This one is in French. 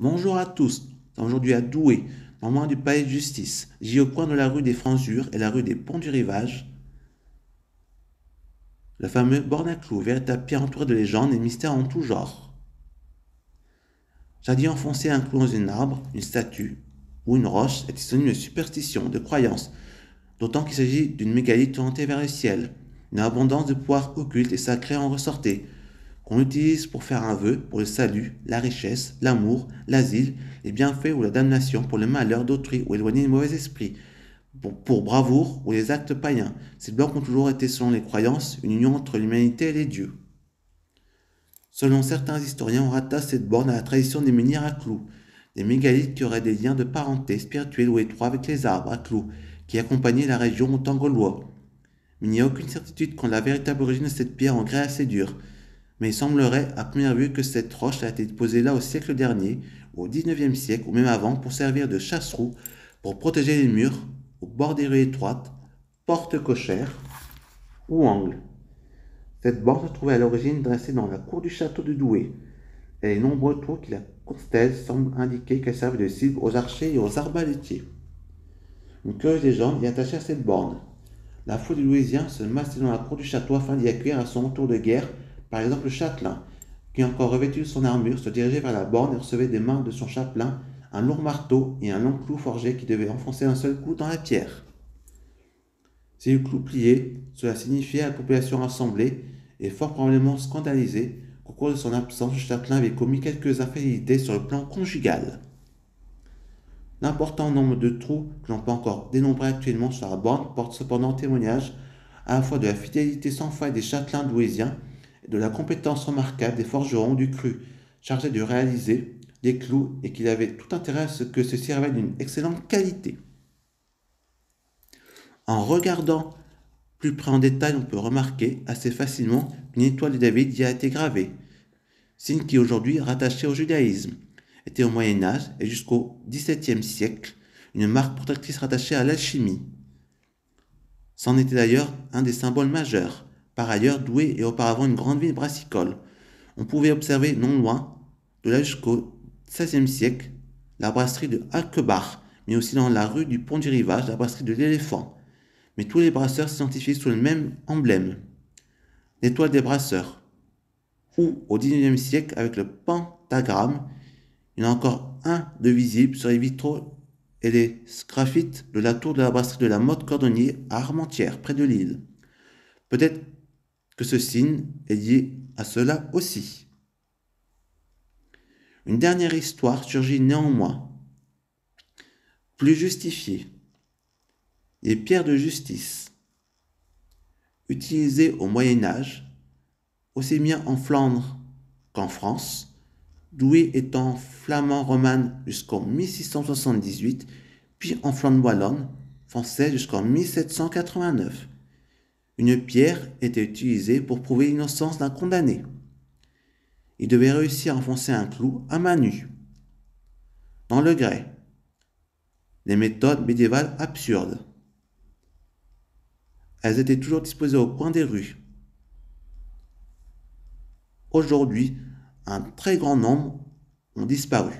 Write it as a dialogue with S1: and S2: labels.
S1: Bonjour à tous. Aujourd'hui à Douai, non loin du palais de justice, j'y au coin de la rue des Franzures et la rue des Ponts du Rivage, le fameux borne à clous, véritable pierre entourée de légendes et mystères en tout genre. Jadis enfoncé un clou dans un arbre, une statue ou une roche est synonyme de superstition, de croyance, d'autant qu'il s'agit d'une mégalithe orientée vers le ciel. Une abondance de pouvoirs occultes et sacrés en ressortait, qu'on utilise pour faire un vœu pour le salut, la richesse, l'amour, l'asile, les bienfaits ou la damnation pour le malheur d'autrui ou éloigner les mauvais esprits, pour bravoure ou les actes païens. Ces blocs ont toujours été, selon les croyances, une union entre l'humanité et les dieux. Selon certains historiens, on rattache cette borne à la tradition des menhirs à clous, des mégalithes qui auraient des liens de parenté spirituelle ou étroits avec les arbres à clous qui accompagnaient la région au temps gaulois. Mais il n'y a aucune certitude quant à la véritable origine de cette pierre en grès assez dur, mais il semblerait à première vue que cette roche a été posée là au siècle dernier, ou au XIXe siècle, ou même avant, pour servir de chasse-roue, pour protéger les murs, au bord des rues étroites, portes cochères ou angles. Cette borne se trouvait à l'origine dressée dans la cour du château de Douai, et les nombreux trous qui la constellent semblent indiquer qu'elle servait de cible aux archers et aux arbalétiers. Une curieuse légende est attachée à cette borne. La foule des Louisiens se massait dans la cour du château afin d'y accueillir à son retour de guerre, par exemple le châtelain, qui encore revêtu de son armure se dirigeait vers la borne et recevait des mains de son chapelain un lourd marteau et un long clou forgé qui devait enfoncer un seul coup dans la pierre. Si le clou pliait, cela signifiait à la population rassemblée et fort probablement scandalisée qu'au cours de son absence, le chapelain avait commis quelques infidélités sur le plan conjugal. L'important nombre de trous que l'on peut encore dénombrer actuellement sur la borne porte cependant témoignage à la fois de la fidélité sans faille des châtelains douaisiens et de la compétence remarquable des forgerons du cru, chargés de réaliser les clous et qu'il avait tout intérêt à ce que ceux-ci révèlent d'une excellente qualité. En regardant plus près en détail, on peut remarquer assez facilement qu'une étoile de David y a été gravée, signe qui est aujourd'hui rattaché au judaïsme, était au Moyen Âge et jusqu'au XVIIe siècle une marque protectrice rattachée à l'alchimie. C'en était d'ailleurs un des symboles majeurs. Par ailleurs, Douai est auparavant une grande ville brassicole. On pouvait observer non loin, de là jusqu'au XVIe siècle, la brasserie de Alkebach, mais aussi dans la rue du Pont du Rivage, la brasserie de l'Éléphant. Mais tous les brasseurs s'identifiaient sous le même emblème, l'étoile des brasseurs. Ou au XIXe siècle, avec le pentagramme, il y en a encore un de visible sur les vitraux et les sgraffites de la tour de la brasserie de la Motte Cordonnier à Armentières, près de Lille. Peut-être que ce signe est lié à cela aussi. Une dernière histoire surgit néanmoins, plus justifiée. Les pierres de justice, utilisées au Moyen Âge, aussi bien en Flandre qu'en France, Douai étant flamand romane jusqu'en 1678, puis en Flandre wallonne française jusqu'en 1789. Une pierre était utilisée pour prouver l'innocence d'un condamné. Il devait réussir à enfoncer un clou à main nue. Dans le grès, les méthodes médiévales absurdes. Elles étaient toujours disposées au coin des rues. Aujourd'hui, un très grand nombre ont disparu.